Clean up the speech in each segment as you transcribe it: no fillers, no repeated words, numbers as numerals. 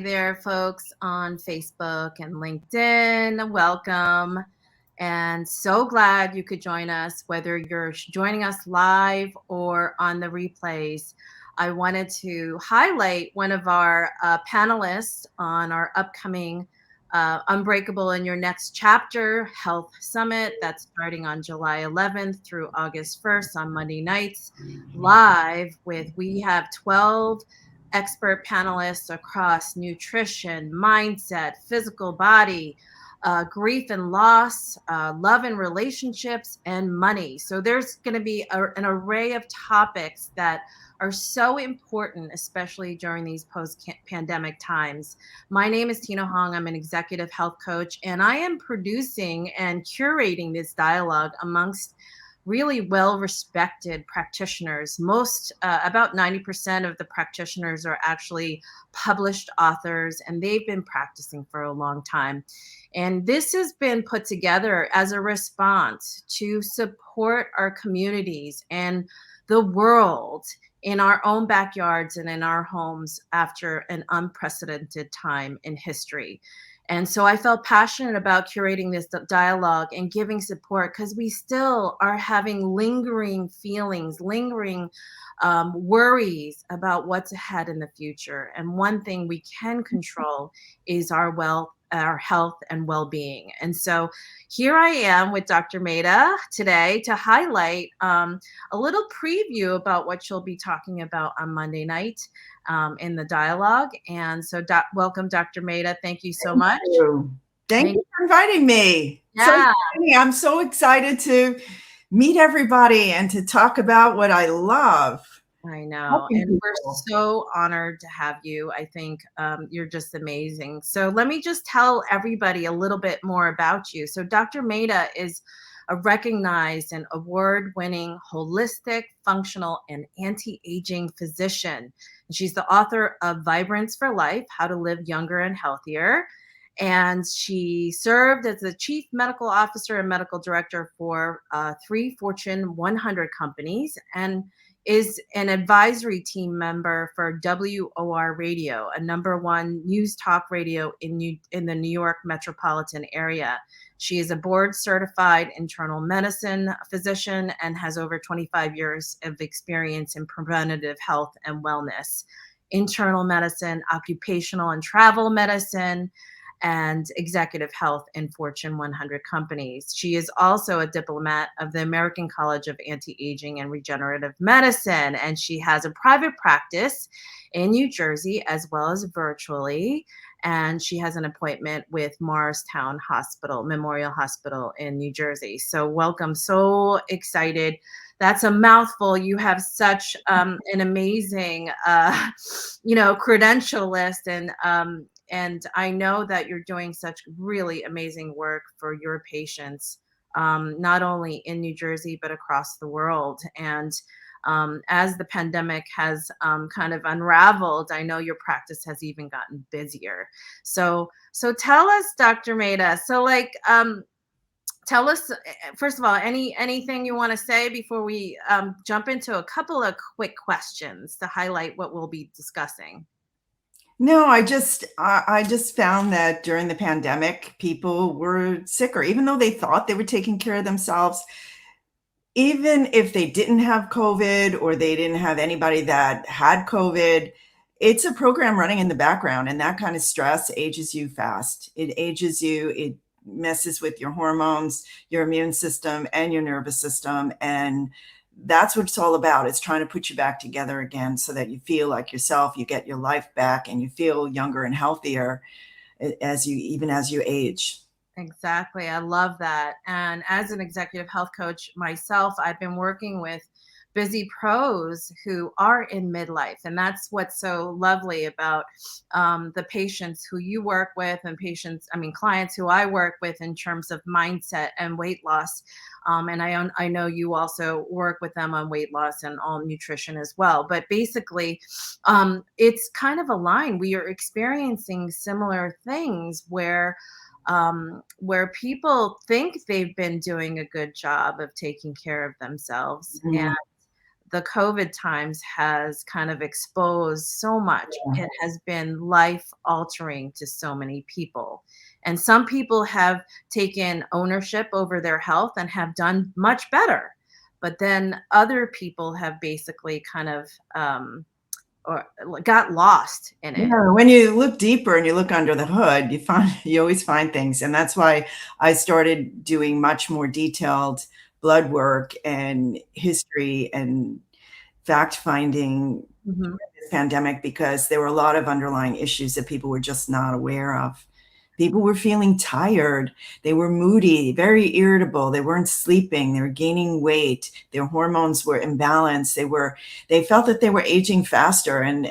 there, folks on Facebook and LinkedIn. Welcome. And so glad you could join us, whether you're joining us live or on the replays. I wanted to highlight one of our panelists on our upcoming Unbreakable in Your Next Chapter Health Summit that's starting on July 11th through August 1st on Monday nights live we have 12 expert panelists across nutrition, mindset, physical body, grief and loss, love and relationships, and money. So there's going to be an array of topics that are so important, especially during these post-pandemic times. My name is Tina Hong. I'm an executive health coach, and I am producing and curating this dialogue amongst really well-respected practitioners. About 90% of the practitioners are actually published authors, and they've been practicing for a long time. And this has been put together as a response to support our communities and the world in our own backyards and in our homes after an unprecedented time in history. And so I felt passionate about curating this dialogue and giving support because we still are having lingering feelings, lingering worries about what's ahead in the future. And one thing we can control is our health and well-being. And so here I am with Dr. Maita today to highlight a little preview about what she'll be talking about on Monday night in the dialogue. And so welcome, Dr. Maita. Thank you so much. Thank you for inviting me. Yeah. I'm so excited to meet everybody and to talk about what I love. I know. And we're so honored to have you. I think you're just amazing. So let me just tell everybody a little bit more about you. So Dr. Maita is a recognized and award-winning holistic, functional, and anti-aging physician. She's the author of Vibrance for Life, How to Live Younger and Healthier. And she served as the chief medical officer and medical director for 3 Fortune 100 companies, and is an advisory team member for WOR Radio, a #1 news talk radio in the New York metropolitan area. She is a board certified internal medicine physician and has over 25 years of experience in preventative health and wellness, internal medicine, occupational and travel medicine, and executive health in Fortune 100 companies. She is also a diplomat of the American College of Anti-Aging and Regenerative Medicine, and she has a private practice in New Jersey as well as virtually, and she has an appointment with Morristown Memorial Hospital in New Jersey. So welcome, so excited. That's a mouthful. You have such an amazing, credential list, and I know that you're doing such really amazing work for your patients, not only in New Jersey, but across the world. And as the pandemic has kind of unraveled, I know your practice has even gotten busier. So tell us, Dr. Maita, tell us, first of all, anything you want to say before we jump into a couple of quick questions to highlight what we'll be discussing. No, I just found that during the pandemic, people were sicker, even though they thought they were taking care of themselves. Even if they didn't have COVID or they didn't have anybody that had COVID, it's a program running in the background, and that kind of stress ages you fast. It ages you. It messes with your hormones, your immune system, and your nervous system, and that's what it's all about. It's trying to put you back together again so that you feel like yourself, you get your life back, and you feel younger and healthier as you age. Exactly. I love that. And as an executive health coach myself, I've been working with busy pros who are in midlife. And that's what's so lovely about the patients who you work with and clients who I work with in terms of mindset and weight loss. And I know you also work with them on weight loss and all nutrition as well. But basically, it's kind of aligned. We are experiencing similar things where people think they've been doing a good job of taking care of themselves. Mm-hmm. And the COVID times has kind of exposed so much. Yeah. It has been life altering to so many people. And some people have taken ownership over their health and have done much better. But then other people have basically kind of or got lost in it. Yeah, when you look deeper and you look under the hood, you always find things. And that's why I started doing much more detailed blood work and history and fact finding Mhm. this pandemic, because there were a lot of underlying issues that people were just not aware of. People were feeling tired. They were moody, very irritable. They weren't sleeping. They were gaining weight. Their hormones were imbalanced. They felt that they were aging faster and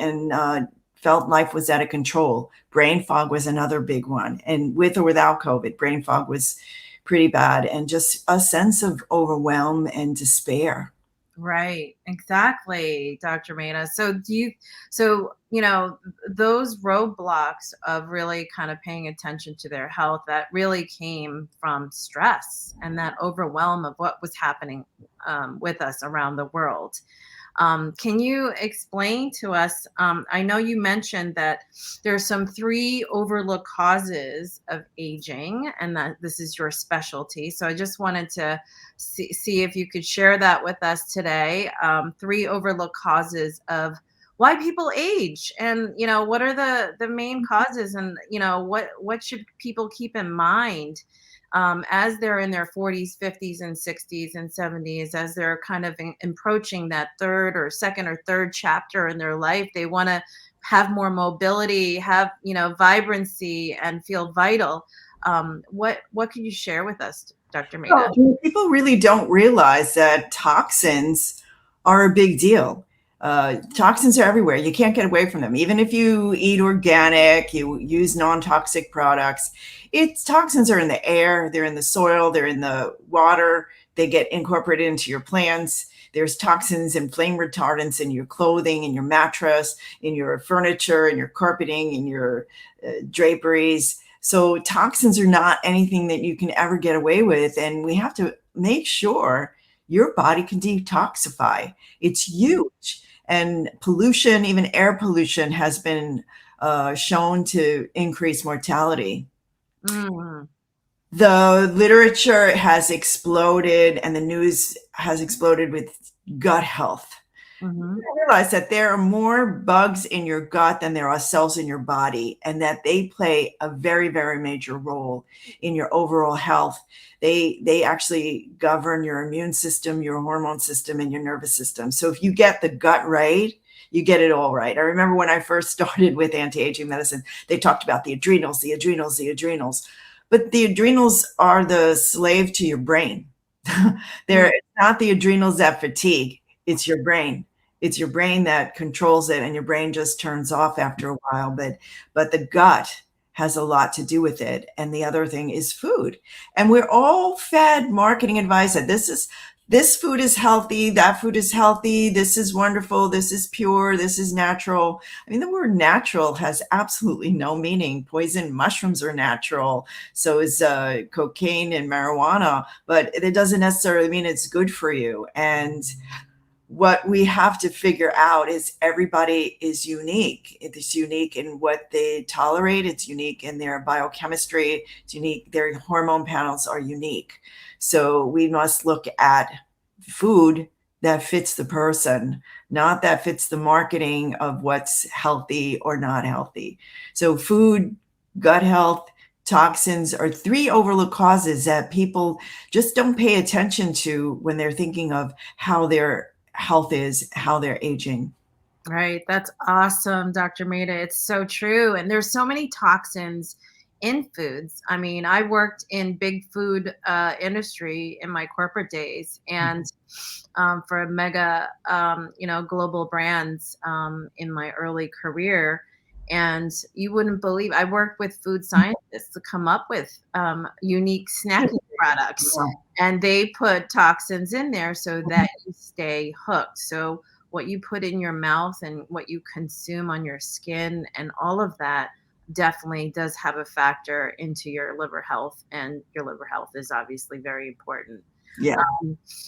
felt life was out of control. Brain fog was another big one. And with or without COVID, brain fog was pretty bad, and just a sense of overwhelm and despair. Right, exactly, Dr. Maida. So, those roadblocks of really kind of paying attention to their health, that really came from stress and that overwhelm of what was happening with us around the world. Can you explain to us? I know you mentioned that there's some three overlooked causes of aging, and that this is your specialty. So I just wanted to see if you could share that with us today. Three overlooked causes of why people age, and what are the main causes, and what should people keep in mind as they're in their 40s, 50s, and 60s and 70s, as they're kind of approaching that third or second or third chapter in their life. They want to have more mobility, have vibrancy, and feel vital. What can you share with us, Dr. Maida? Well, people really don't realize that toxins are a big deal. Toxins are everywhere. You can't get away from them. Even if you eat organic, you use non-toxic products, toxins are in the air, they're in the soil, they're in the water, they get incorporated into your plants. There's toxins and flame retardants in your clothing, in your mattress, in your furniture, in your carpeting, in your draperies. So toxins are not anything that you can ever get away with. And we have to make sure your body can detoxify. It's huge. And pollution, even air pollution, has been shown to increase mortality. Mm, The literature has exploded and the news has exploded with gut health. mhm. I realize that there are more bugs in your gut than there are cells in your body, and that they play a very, very major role in your overall health. They actually govern your immune system, your hormone system, and your nervous system. So if you get the gut right, you get it all right. I remember when I first started with anti-aging medicine, they talked about the adrenals, the adrenals, the adrenals. But the adrenals are the slave to your brain. Mm, They're not the adrenals that fatigue, it's your brain. It's your brain that controls it, and your brain just turns off after a while. But the gut has a lot to do with it. And the other thing is food. And we're all fed marketing advice that this food is healthy, that food is healthy, this is wonderful, this is pure, this is natural. I mean, the word natural has absolutely no meaning. Poison mushrooms are natural, so is cocaine and marijuana, but it doesn't necessarily mean it's good for you. And what we have to figure out is everybody is unique. It's unique in what they tolerate. It's unique in their biochemistry. It's unique. Their hormone panels are unique. So we must look at food that fits the person, not that fits the marketing of what's healthy or not healthy. So food, gut health, toxins are three overlooked causes that people just don't pay attention to when they're thinking of how their health is, how they're aging. Right. That's awesome, Dr. Maida. It's so true. And there's so many toxins in foods. I mean, I worked in big food industry in my corporate days, and for mega, global brands in my early career. And you wouldn't believe, I worked with food scientists to come up with unique snacking products, Yeah. and they put toxins in there so that you stay hooked. So what you put in your mouth and what you consume on your skin and all of that definitely does have a factor into your liver health, and your liver health is obviously very important. Yeah.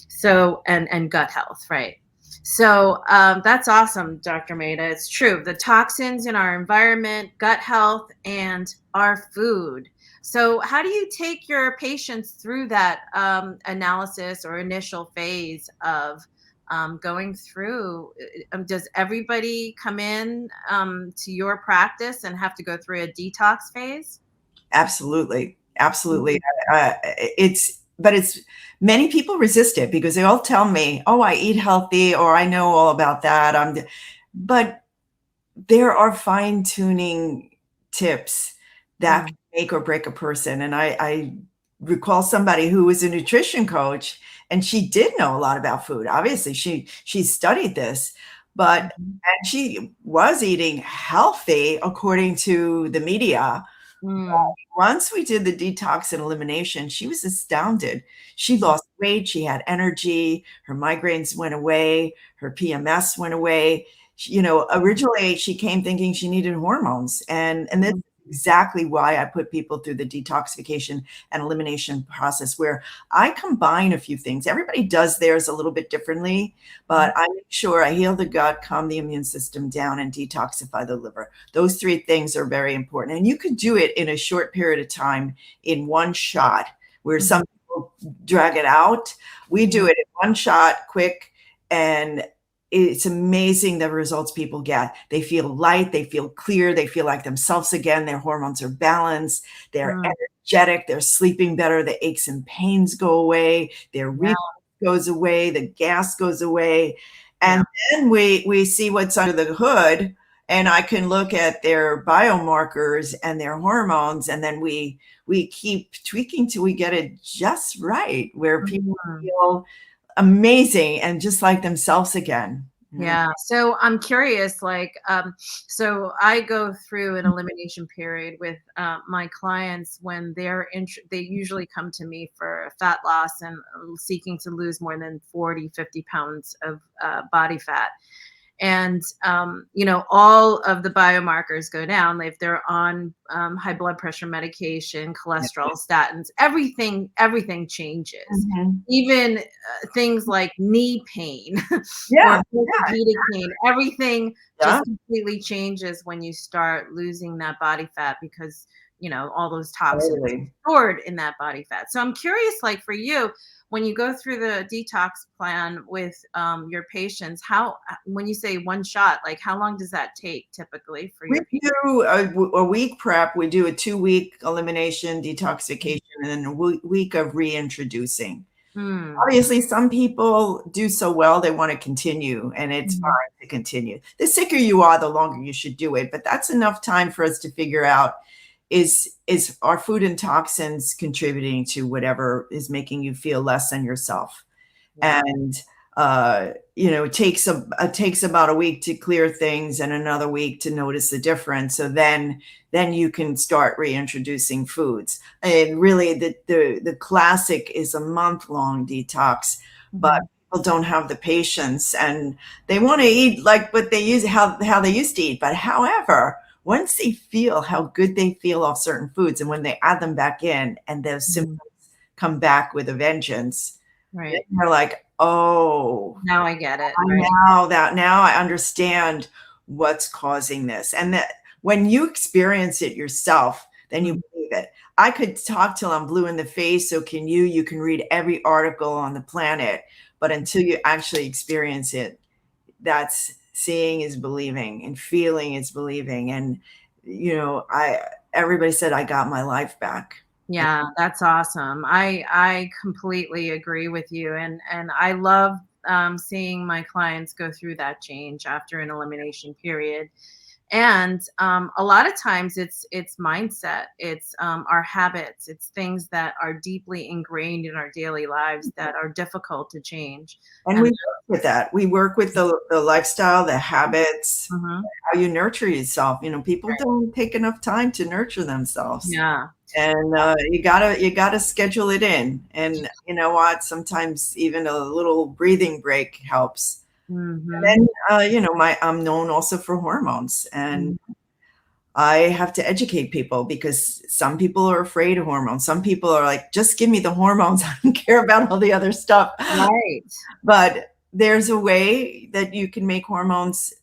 So and gut health, right? So that's awesome, Dr. Maida. It's true. The toxins in our environment, gut health, and our food. So, how do you take your patients through that analysis or initial phase of going through? Does everybody come in to your practice and have to go through a detox phase? Absolutely. Absolutely. Mm, It's many people resist it because they all tell me, "Oh, I eat healthy," or "I know all about that." But there are fine-tuning tips that mm, can make or break a person, and I recall somebody who was a nutrition coach, and she did know a lot about food. Obviously, she studied this, but mhm, and she was eating healthy according to the media. mm, Once we did the detox and elimination, she was astounded. She mm, lost weight, she had energy, her migraines went away, her PMS went away. Originally she came thinking she needed hormones, and this mm, is exactly why I put people through the detoxification and elimination process where I combine a few things. Everybody does theirs a little bit differently, mhm, but I make sure I heal the gut, calm the immune system down, and detoxify the liver. Those three things are very important. And you could do it in a short period of time in one shot, where mhm, some people drag it out. We do mhm, it in one shot, quick, and it's amazing the results people get. They feel light, they feel clear, they feel like themselves again. Their hormones are balanced, they're mm. energetic, they're sleeping better, the aches and pains go away, their Yeah, reflux goes away, the gas goes away. yeah. And then we see what's under the hood, and I can look at their biomarkers and their hormones, and then we keep tweaking till we get it just right, where people Mhm. feel amazing and just like themselves again. Yeah. So I'm curious, like, so I go through an elimination period with my clients when they usually come to me for fat loss and seeking to lose more than 40, 50 pounds of body fat. And all of the biomarkers go down if they're on high blood pressure medication, cholesterol, statins. Everything changes, Mhm. even things like knee pain or Yeah, orthopedic pain. Everything yeah, just completely changes when you start losing that body fat because all those toxins totally. are stored in that body fat. So I'm curious, like for you, when you go through the detox plan with your patients, how when you say one shot, like how long does that take typically for We your patients? do a week prep. We do a 2-week elimination, detoxification, and then a week of reintroducing. Mm, Obviously, some people do so well, they want to continue, and it's fine mhm, to continue. The sicker you are, the longer you should do it. But that's enough time for us to figure out, is our food and toxins contributing to whatever is making you feel less than yourself? yeah. And it takes about a week to clear things and another week to notice the difference. So then you can start reintroducing foods. And really, the classic is a month-long detox, but Mhm, people don't have the patience, and they want to eat like what they use how they used to eat. But however, once they feel how good they feel off certain foods, and when they add them back in, and those mhm, symptoms come back with a vengeance, then right. you're like, "Oh, Now I get it. I Right. now I understand what's causing this." And that when you experience it yourself, then you Mm, believe it. I could talk till I'm blue in the face, so can you. You can read every article on the planet, but until you actually experience it, that's seeing is believing and feeling is believing. And I everybody said I got my life back. yeah, that's awesome. I completely agree with you, and I love seeing my clients go through that change after an elimination period. And a lot of times it's mindset, it's our habits, it's things that are deeply ingrained in our daily lives that are difficult to change. And we And work with that. We work with the lifestyle, the habits, mhm, how you nurture yourself. People don't take enough time to nurture themselves, yeah. and you gotta schedule it in. And you know what? Sometimes even a little breathing break helps. Hmm. And then I'm known also for hormones, and I have to educate people because some people are afraid of hormones. Some people are like, just give me the hormones. I don't care about all the other stuff. Right. But there's a way that you can make hormones,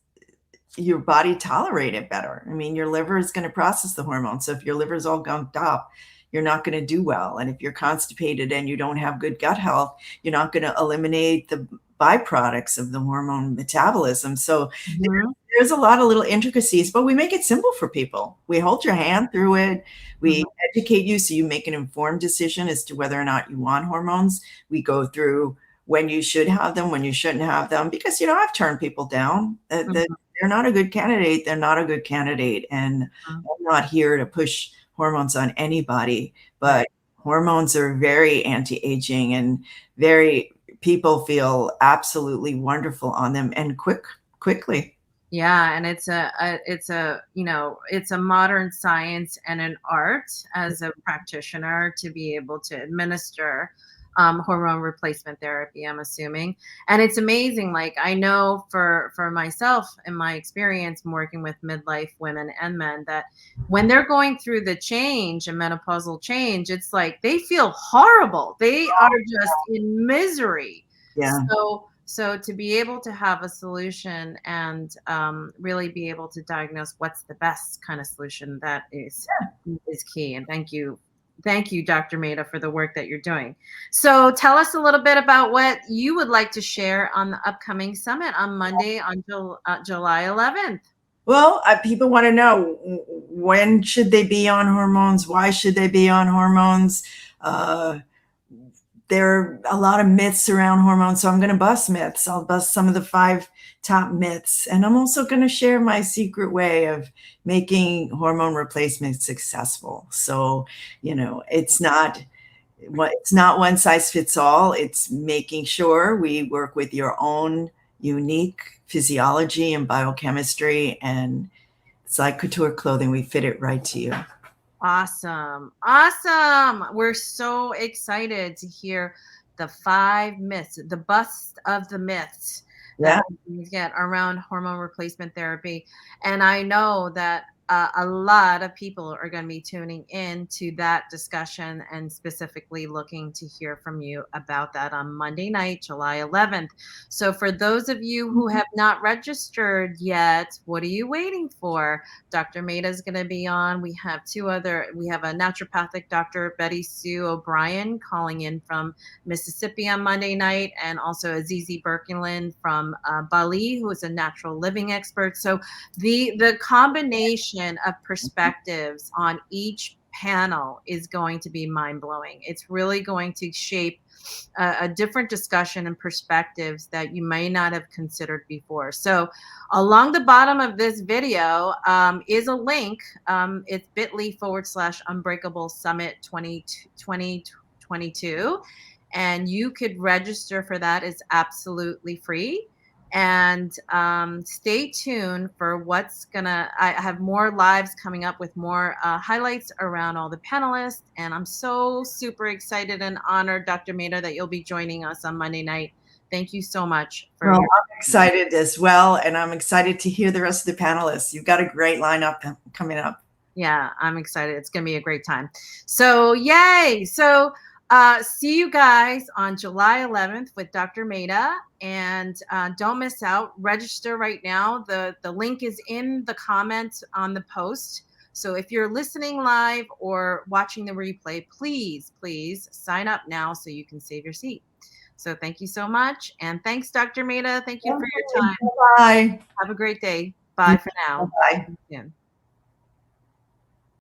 your body tolerate it better. I mean, your liver is going to process the hormones. So if your liver is all gunked up, you're not going to do well. And if you're constipated and you don't have good gut health, you're not going to eliminate the byproducts of the hormone metabolism. So there's a lot of little intricacies, but we make it simple for people. We hold your hand through it. We educate you so you make an informed decision as to whether or not you want hormones. We go through when you should have them, when you shouldn't have them, because, you know, I've turned people down. They're not a good candidate. They're not a good candidate. And I'm not here to push hormones on anybody, but hormones are very anti-aging and people feel absolutely wonderful on them and quickly. Yeah, and it's a you know, it's a modern science and an art as a practitioner to be able to administer hormone replacement therapy, I'm assuming. And it's amazing. Like, I know for myself, in my experience working with midlife women and men, that when they're going through the change and menopausal change, it's like they feel horrible. They are just in misery. Yeah. So to be able to have a solution and really be able to diagnose what's the best kind of solution, that is key. And thank you, Dr. Maita, for the work that you're doing. So tell us a little bit about what you would like to share on the upcoming summit on Monday, on July 11th. Well, people want to know, when should they be on hormones? Why should they be on hormones? There are a lot of myths around hormones, so I'm going to bust myths. I'll bust some of the 5 top myths, and I'm also going to share my secret way of making hormone replacement successful. So, you know, it's not one size fits all. It's making sure we work with your own unique physiology and biochemistry, and it's like couture clothing. We fit it right to you. Awesome. We're so excited to hear the 5 myths, the bust of the myths that we get around hormone replacement therapy. And I know that a lot of people are going to be tuning in to that discussion and specifically looking to hear from you about that on Monday night, July 11th. So for those of you who have not registered yet, what are you waiting for? Dr. Maita is going to be on. We have a naturopathic Dr. Betty Sue O'Brien calling in from Mississippi on Monday night, and also Azizi Berkland from Bali, who is a natural living expert. So the combination of perspectives on each panel is going to be mind-blowing. It's really going to shape a different discussion and perspectives that you may not have considered before. So along the bottom of this video is a link. It's bit.ly/Unbreakable Summit 2022. And you could register for that. It's absolutely free. And stay tuned for I have more lives coming up with more highlights around all the panelists. And I'm so super excited and honored, Dr. Maita, that you'll be joining us on Monday night. Thank you so much. I'm excited as well. And I'm excited to hear the rest of the panelists. You've got a great lineup coming up. Yeah, I'm excited. It's going to be a great time. So yay. So see you guys on July 11th with Dr. Maita, and don't miss out. Register right now. The link is in the comments on the post. So if you're listening live or watching the replay, please sign up now so you can save your seat. So thank you so much. And thanks, Dr. Maita. Thank you for your time. Bye. Have a great day. Bye for now. Bye. See you soon.